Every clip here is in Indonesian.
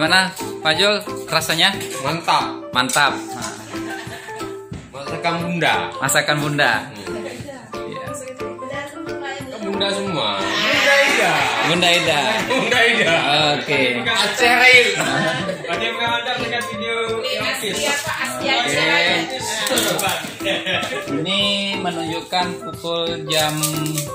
Gimana Pak Jul rasanya? Mantap. Mantap. Masakan bunda. Masakan bunda. Ya. Bunda semua. Bunda Ida. Bunda Ida. Oke. Aceh Rail. Ada yang mengajar dengan video Ini menunjukkan pukul jam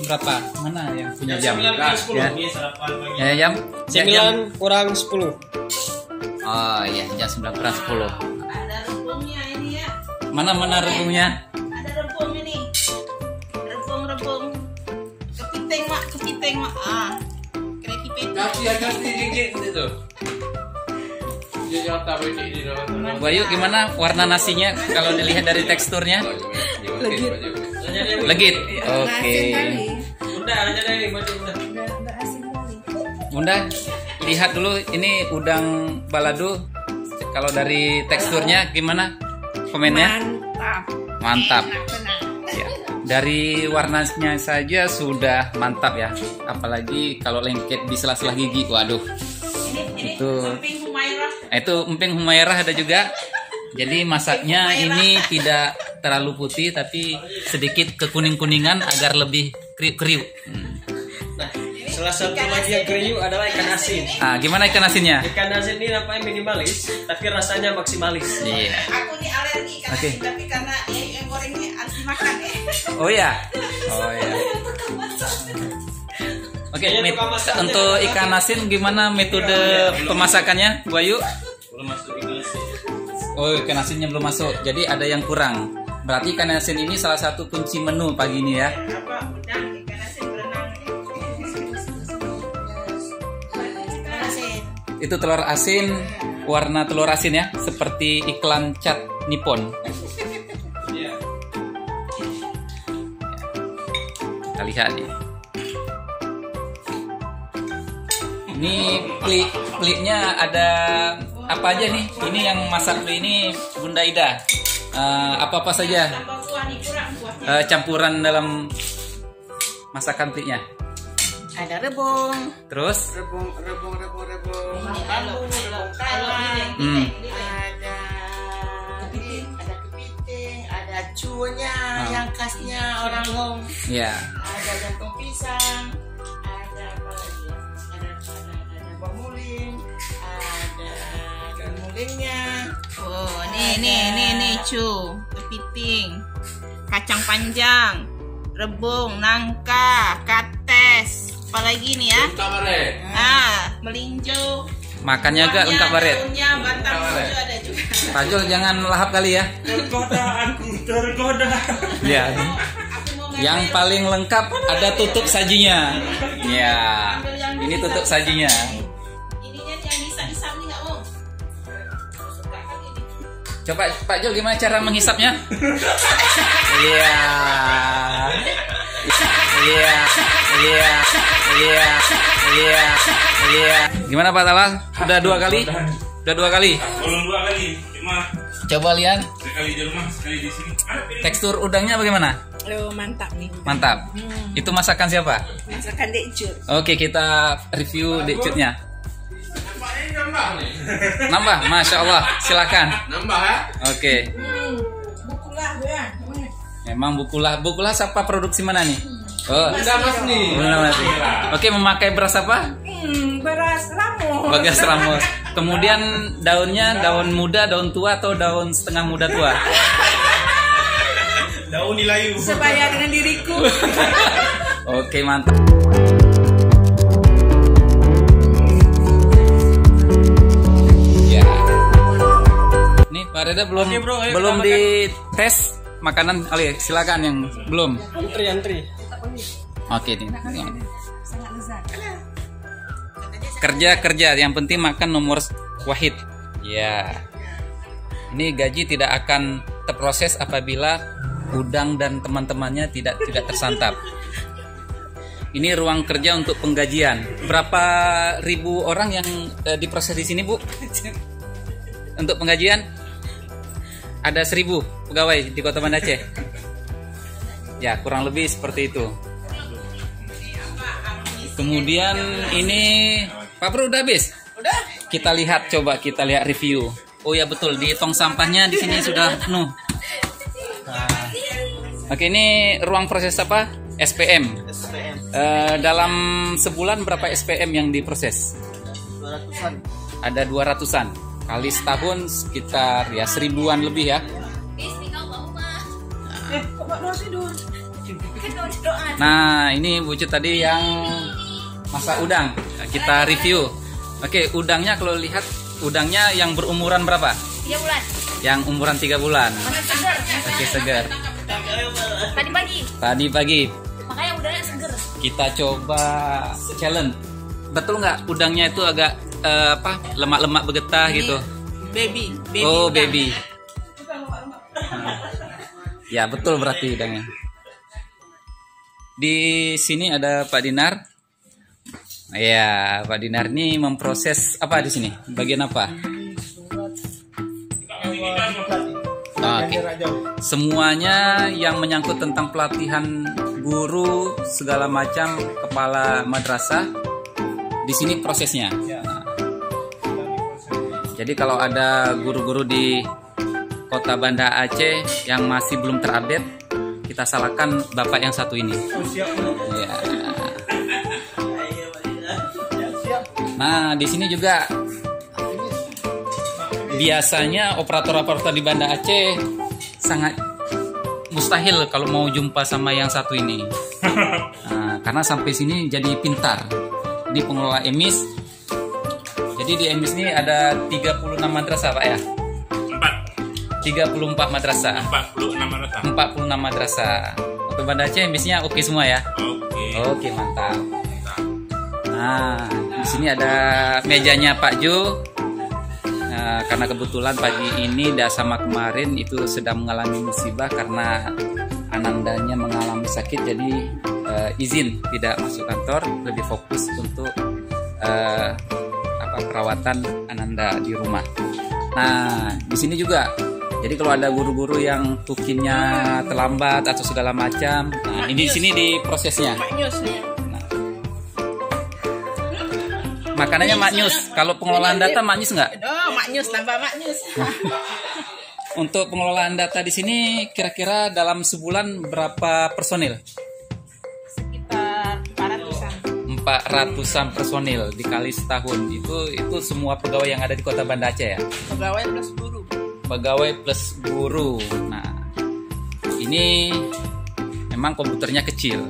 berapa? Mana yang punya jam? Ya. Ya, jam 9 kurang 10. Oh iya, jam 9 kurang 10. Ada rebungnya ini ya. Mana rebungnya? Ada rebung ini. Rebung. Kepiting mak. Kreki peti. Kasih dikit itu. Jadi taruh ini di dalam. Bayu, gimana warna nasinya kalau dilihat dari teksturnya? Legit. Oke. Bunda aja deh baca Bunda. Bunda, lihat dulu ini udang balado. Kalau dari teksturnya gimana? Komennya? Mantap. Ya. Dari warnanya saja sudah mantap ya. Apalagi kalau lengket di sela-sela gigi. Waduh. Ini Itu. emping Humairah. Itu emping Humairah ada juga. Jadi masaknya ini tidak terlalu putih tapi sedikit kekuning-kuningan agar lebih kriuk-kriuk. Nah, salah satu lagi yang kriuk adalah ikan asin. Ah, gimana ikan asinnya? Ikan asin ini nampaknya minimalis, tapi rasanya maksimalis. Iya. Aku nih alergi ikan Oke. asin, tapi karena yang gorengnya harus dimakan ya. Oh ya. Oh ya. Oke, untuk ikan asin gimana metode pemasakannya, Bayu? Belum masuk ikan asin. Oh, ikan asinnya belum masuk. Jadi ada yang kurang. Berarti ikan asin ini salah satu kunci menu pagi ini ya. Apa udang ikan asin berenang. Ikan asin. Itu telur asin, warna telur asin ya, seperti iklan cat Nippon. Iya. Kita lihat nih. Ini peliknya ada apa aja nih? Ini yang masak pelik ini Bunda Ida. Apa-apa saja Tambah kuah nih kurang kuahnya. campuran dalam masakan peliknya. Ada rebung. Terus Rebung. Kalau Hmm. ada kepiting, ada cuanya yang khasnya orang Hong, ya. ada jantung pisang, ada apa lagi ya? Ada bamuling, ada daun mulingnya. Oh, nih cu, kepiting, kacang panjang, rebung, nangka, kates, apalagi nih ya? Melinjo. Makannya agak lengkap baret. Daunnya, batang hijau ada juga. Pak Jul jangan lahap kali ya. Tergoda. Ya. Aku mau Yang paling lengkap ada tutup sajinya. Ya. Ini tutup sajinya. ininya yang hisap-hisap nih nggak mau. Suka kan ini. Coba Pak Jul gimana cara menghisapnya? Iya. Iya. Gimana Pak Tala? Udah 2 kali? Udah 2 kali? Belum 2 kali, cuma Coba lihat sekali di rumah, sekali di sini. tekstur udangnya bagaimana? Aduh, mantap nih. Mantap. Itu masakan siapa? Masakan Dek Cut. Oke, kita review dekcutnya. Nambah nih. Nambah, Masya Allah. Silakan. Nambah ya. Oke. Bukulah ya. Memang Bukulah siapa produksi mana nih? Oh, Bunda Mas nih. Bunda Mas. Oke, memakai beras apa? Beras ramos. Bagas ramos. Kemudian daunnya daun muda, daun tua atau daun setengah muda tua? Daun nilayu. Sebaya dengan diriku. Oke, mantap. Ya. Nih, Pak Reda belum Oke, bro, ayo belum kita dites makanan. Oleh, silakan yang belum. Antri. Oke nih. Sangat lezat. Kerja, yang penting makan nomor wahid. Ya. Ini gaji tidak akan terproses apabila udang dan teman-temannya tidak tersantap. Ini ruang kerja untuk penggajian. Berapa ribu orang yang diproses di sini, Bu? Untuk penggajian? Ada 1000 pegawai di Kota Banda Aceh. Ya, kurang lebih seperti itu. Kemudian ini Pak Bro udah habis? Udah. Kita lihat, coba kita lihat review. Oh ya betul, di tong sampahnya di sini sudah penuh. Oke, ini ruang proses apa? SPM. Dalam sebulan berapa SPM yang diproses? 200-an. Ada 200-an. Kali setahun sekitar ya 1000-an lebih ya. Kok mau tidur? Doa. Nah, ini Bu Cut tadi yang masak udang. Kita review. Oke, udangnya kalau lihat udangnya yang berumuran berapa? 3 bulan. Yang umuran 3 bulan. Masih segar. Oke, segar. Tadi pagi. Tadi pagi Makanya udangnya seger. kita coba challenge. Betul nggak udangnya itu agak lemak-lemak bergetah gitu? Baby. Oh, baby. Ya, betul berarti udangnya. Di sini ada Pak Dinar. Ya, Pak Dinar ini memproses apa di sini? Bagian apa? Oke. Semuanya yang menyangkut tentang pelatihan guru segala macam kepala madrasah di sini prosesnya. Nah, jadi kalau ada guru-guru di Kota Banda Aceh yang masih belum terupdate, kita salahkan bapak yang satu ini. Ya. Nah, di sini juga biasanya operator-operator di Banda Aceh sangat mustahil kalau mau jumpa sama yang satu ini. Nah, karena sampai sini jadi pintar. Ini pengelola emis. Jadi di emis ini ada 36 madrasah Pak ya? 34 madrasah. 46 madrasah. Untuk Banda Aceh emisnya oke semua ya? Oke, mantap. Nah, di sini ada mejanya Pak Jo. Nah, karena kebetulan pagi ini dan sama kemarin itu sedang mengalami musibah karena anandanya mengalami sakit, jadi izin tidak masuk kantor, lebih fokus untuk perawatan ananda di rumah. Nah, di sini juga. Jadi kalau ada guru-guru yang tukinnya terlambat atau segala macam, nah ini di sini di prosesnya. Nah, makanannya maknyus. Kalau pengelolaan data maknyus nggak? Oh, maknyus tambah maknyus. Untuk pengelolaan data di sini kira-kira dalam sebulan berapa personil? Sekitar 400-an personil dikali setahun. Itu semua pegawai yang ada di Kota Banda Aceh ya? pegawai plus guru. Pegawai plus guru. Nah, ini memang komputernya kecil,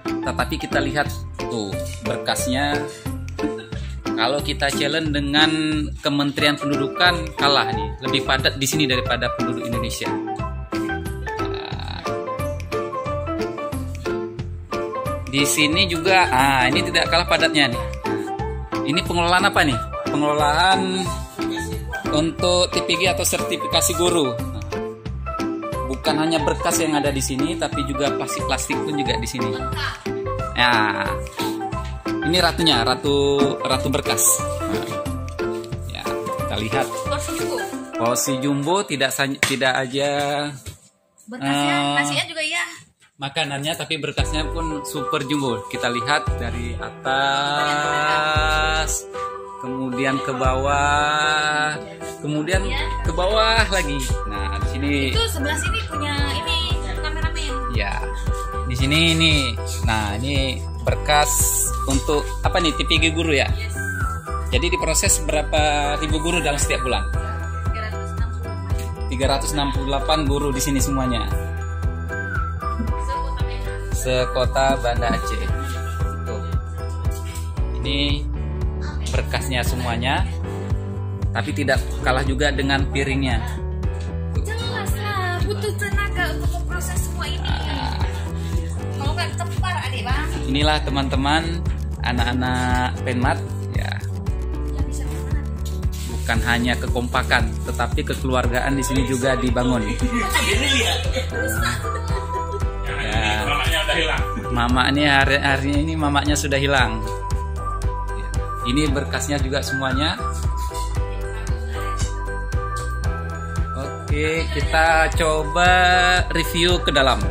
tetapi kita lihat tuh berkasnya. Kalau kita challenge dengan Kementerian Pendudukan kalah nih, lebih padat di sini daripada penduduk Indonesia. Nah, di sini juga, ini tidak kalah padatnya nih. Ini pengelolaan apa nih? Pengelolaan untuk TPG atau sertifikasi guru. Nah, bukan hanya berkas yang ada di sini, tapi juga plastik-plastik pun juga di sini. Ya, ini ratunya, ratu berkas. Nah, ya, kita lihat. Porsi jumbo tidak aja Berkasnya, nasinya juga iya. makanannya, tapi berkasnya pun super jumbo. Kita lihat dari atas, kemudian ke bawah, kemudian ke bawah lagi. Nah, di sini. Itu sebelah sini punya ini kameramen. Ya, di sini nih. Nah, ini berkas untuk apa nih? TPG guru ya. Yes. Jadi diproses berapa ribu guru dalam setiap bulan? 368 guru di sini semuanya. Sekota Banda Aceh. Tuh. Ini berkasnya semuanya, tapi tidak kalah juga dengan piringnya. Jelas lah, butuh tenaga untuk memproses semua ini. Kalau nggak tepar adik bang. Inilah teman-teman anak-anak Penmat ya. Yang bisa mana? Bukan hanya kekompakan, tetapi kekeluargaan di sini juga dibangun. Ya, Mamanya udah hilang. mamaknya hari ini mamaknya sudah hilang. Ini berkasnya juga semuanya. Oke, kita coba review ke dalam.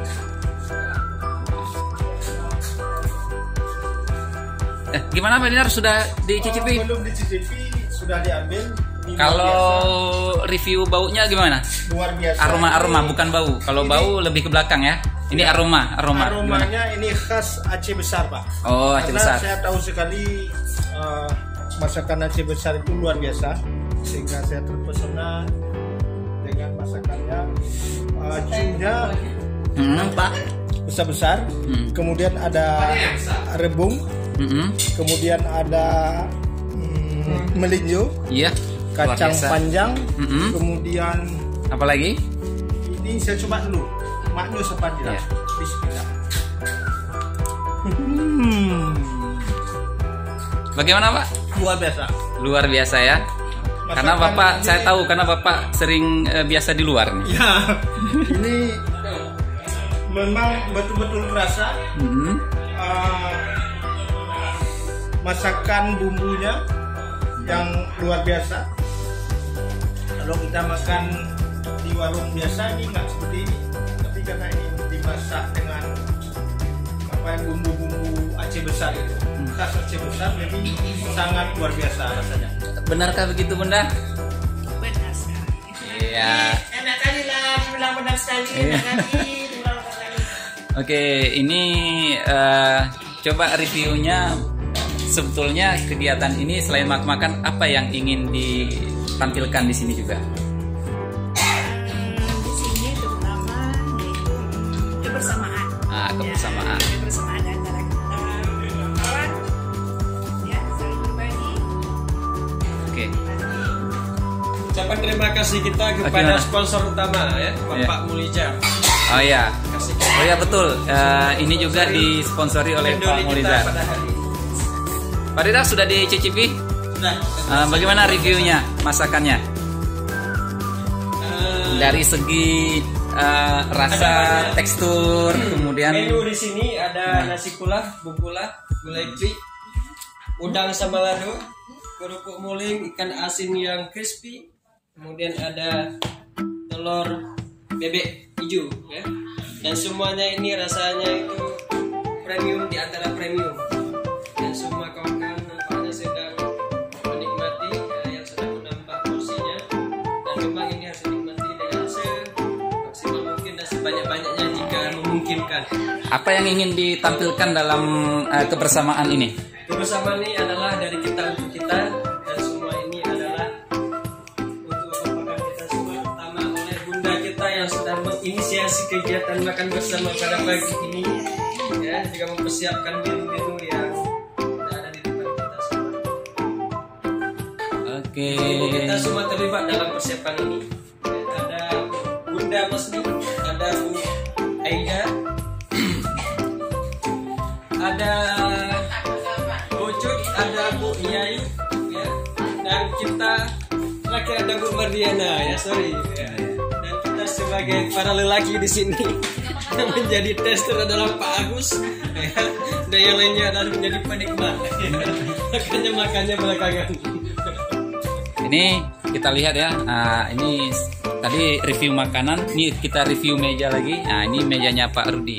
Gimana Pak Dinar, sudah dicicipi? Belum dicicipi, sudah diambil. Ini Kalau review baunya gimana? luar biasa. Aroma bukan bau. Kalau bau lebih ke belakang ya. Ini aroma. Gimana? Aromanya ini khas Aceh besar, Pak. Oh, Aceh Karena besar. saya tahu sekali masakan Aceh besar itu luar biasa, sehingga saya terpesona dengan masakannya. Cunya nampak besar-besar, kemudian ada rebung, kemudian ada melinjo, Iya. luar kacang biasa. panjang, Mm-mm. kemudian Apalagi? ini saya coba dulu maknyus apa tidak. Iya. Bismillah. Bagaimana Pak? Luar biasa. Luar biasa ya. Karena Masakan Bapak, ini- saya tahu karena Bapak sering biasa di luar nih. Ya, ini memang betul-betul terasa masakan bumbunya yang luar biasa. Kalau kita makan di warung biasa ini nggak seperti ini, tapi karena ini dimasak dengan apa yang bumbu-bumbu Aceh besar itu, khas Aceh besar, jadi sangat luar biasa rasanya. Benarkah begitu Bunda? Benar sekali. Iya. Enak kali lah, bilang benar sekali. Enak kali, bilang benar kali. Oke, ini coba reviewnya. Sebetulnya kegiatan ini selain makan-makan, apa yang ingin ditampilkan di sini juga? Di sini terutama yaitu kebersamaan. Kebersamaan. Ya, kebersamaan antara kita kawan, ya saling berbagi. Oke. Ucapan terima kasih kita kepada sponsor utama ya, Bapak Mulija. Oh iya. Oh iya betul. Ini juga disponsori oleh Pak Mulizar. Pak Rida sudah dicicipi? Sudah. Bagaimana reviewnya, masakannya? Dari segi rasa, tekstur, kemudian Menu di sini ada nasi kulah, bukulah, gulai prik, udang sama lado, kerupuk muling, ikan asin yang crispy, kemudian ada telur bebek hijau, ya. Dan semuanya ini rasanya itu premium di antara premium. Dan semua kawan-kawan nampaknya sedang menikmati yang sedang menambah porsinya. Dan memang ini harus dinikmati dengan semaksimal mungkin dan sebanyak-banyaknya jika memungkinkan. apa yang ingin ditampilkan dalam kebersamaan ini? Kebersamaan ini adalah dari kita untuk kita, dan semua ini adalah untuk merupakan kita semua, terutama oleh bunda kita yang sudah menginisiasi kegiatan makan bersama pada pagi ini, ya, juga mempersiapkan menu-menu yang ada di depan kita semua. Oke. Kita semua terlibat dalam persiapan ini. Ya, ada Bunda Masni, ada Bu Aida, ada Ucut, ada Bu Yayu, ya, dan kita terakhir ada Bu Mardiana, ya, sorry, ya. Dan kita sebagai para lelaki di sini yang menjadi tester adalah Pak Agus, ya, dan yang lainnya adalah menjadi penikmat, ya. Makanya makannya belakangan. Ini kita lihat ya. Ini tadi review makanan. Ini kita review meja lagi. Nah, ini mejanya Pak Rudi.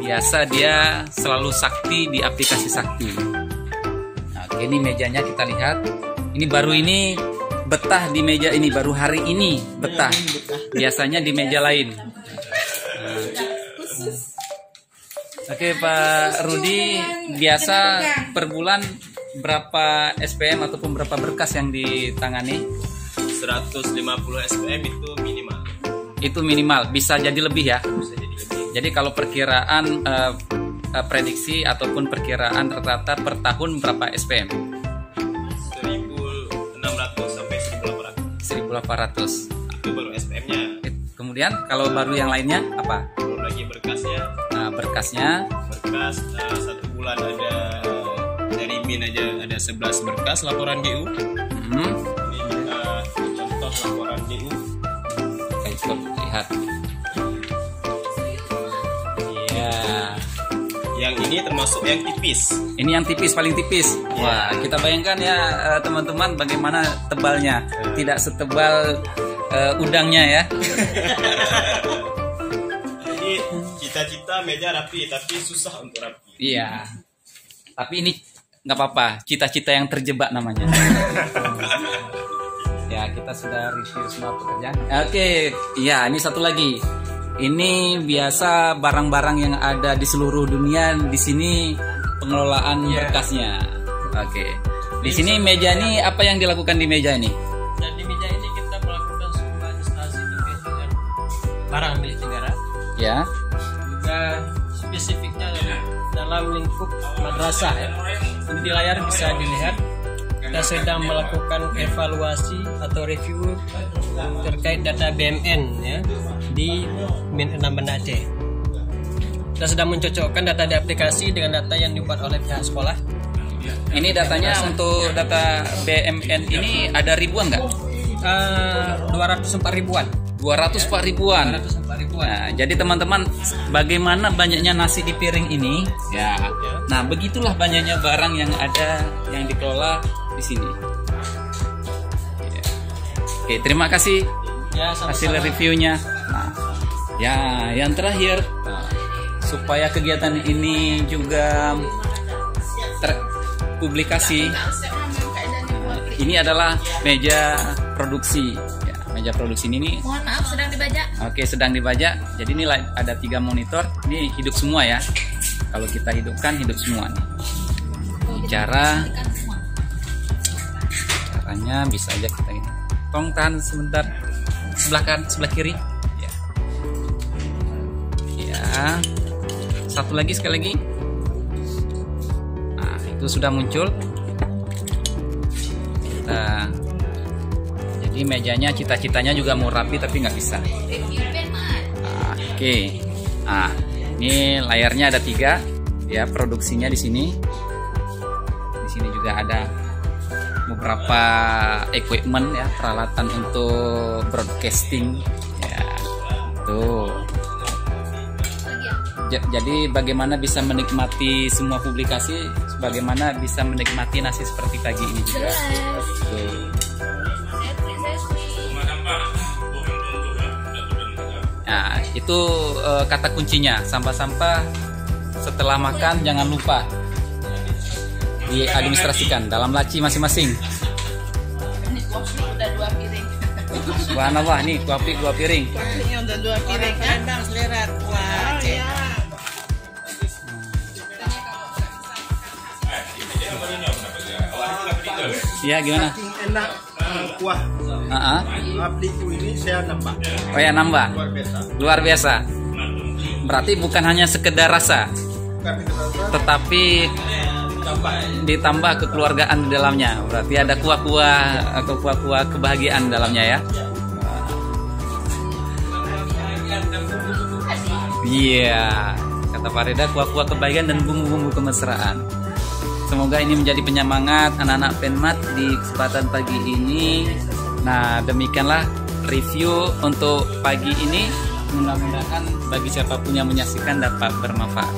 Biasa dia selalu sakti di aplikasi Sakti. Nah, oke, ini mejanya kita lihat. Ini baru ini betah di meja ini, baru hari ini betah. Biasanya di meja lain. Oke, Pak Rudi, biasa per bulan berapa SPM ataupun berapa berkas yang ditangani? 150 SPM itu minimal. Itu minimal, bisa jadi lebih ya. Bisa jadi lebih. Jadi kalau perkiraan prediksi ataupun perkiraan rata-rata per tahun berapa SPM? 1.600 sampai 1.800. 1.800. Itu baru SPM-nya. Kemudian kalau baru yang lainnya apa? Belum lagi berkasnya. Berkasnya Berkas satu bulan ada dari BIN aja ada 11 berkas laporan GU. Ini contoh laporan GU. ikut lihat. Iya. Yang ini termasuk yang tipis. Ini yang tipis, paling tipis. Wah, kita bayangkan ya teman-teman bagaimana tebalnya. Tidak setebal udangnya ya. Jadi cita-cita meja rapi tapi susah untuk rapi. Iya. Tapi ini nggak apa-apa, cita-cita yang terjebak namanya. Ya, kita sudah review semua pekerjaan. Oke, ya ini satu lagi. Ini biasa barang-barang yang ada di seluruh dunia, di sini pengelolaan berkasnya. Oke. Di sini meja ini apa yang dilakukan di meja ini? Dan di meja ini kita melakukan sebuah administrasi terkait dengan barang milik negara. Ya. Juga spesifiknya adalah dalam lingkup madrasah ya. Ini di layar bisa dilihat kita sedang melakukan evaluasi atau review terkait data BMN ya di Min 6 Banda Aceh. Kita sedang mencocokkan data di aplikasi dengan data yang dibuat oleh pihak sekolah. Ini datanya untuk data BMN ini ada ribuan nggak? 204 ribuan. 204 ribuan. 204 ribuan. Nah, jadi teman-teman, bagaimana banyaknya nasi di piring ini? Ya. Nah, begitulah banyaknya barang yang ada yang dikelola di sini. Ya. Oke, terima kasih Ya, hasil sama-sama. reviewnya. Nah, ya, yang terakhir, supaya kegiatan ini juga terpublikasi, ini adalah meja produksi. Ya, meja produksi ini. Mohon maaf sedang dibajak. Oke, sedang dibajak. Jadi ini ada 3 monitor. Ini hidup semua ya. Kalau kita hidupkan, hidup semua nih. Caranya bisa aja kita ini. Tolong tahan sebentar. Sebelah kanan, sebelah kiri. Ya. Ya. Satu lagi, sekali lagi. Nah, itu sudah muncul. Kita. Jadi mejanya, cita-citanya juga mau rapi tapi nggak bisa. Oke. Nah, ini layarnya ada 3. Ya, produksinya di sini. Di sini juga ada beberapa equipment ya, peralatan untuk broadcasting ya. Tuh. Jadi bagaimana bisa menikmati semua publikasi, bagaimana bisa menikmati nasi seperti pagi ini juga. Tuh. Nah, itu kata kuncinya. Sampah-sampah setelah makan jangan lupa diadministrasikan dalam laci masing-masing. Ini kopi udah 2 piring. Subhanallah, nih kopi 2 piring. Ini udah 2 piring kan? Bang selera kuah Aceh. Iya, gimana? Enak kuah. Apliku ini saya nambah. Oh ya, nambah. Luar biasa. Luar biasa. Berarti bukan hanya sekedar rasa, Bukan itu rasa, tetapi ditambah kekeluargaan di dalamnya. Berarti ada kuah-kuah kebahagiaan dalamnya ya. Iya, kata Farida, kuah-kuah kebahagiaan dan bumbu-bumbu kemesraan. Semoga ini menjadi penyemangat anak-anak Penmat di kesempatan pagi ini. Nah, demikianlah review untuk pagi ini. Mudah-mudahan bagi siapapun yang menyaksikan dapat bermanfaat.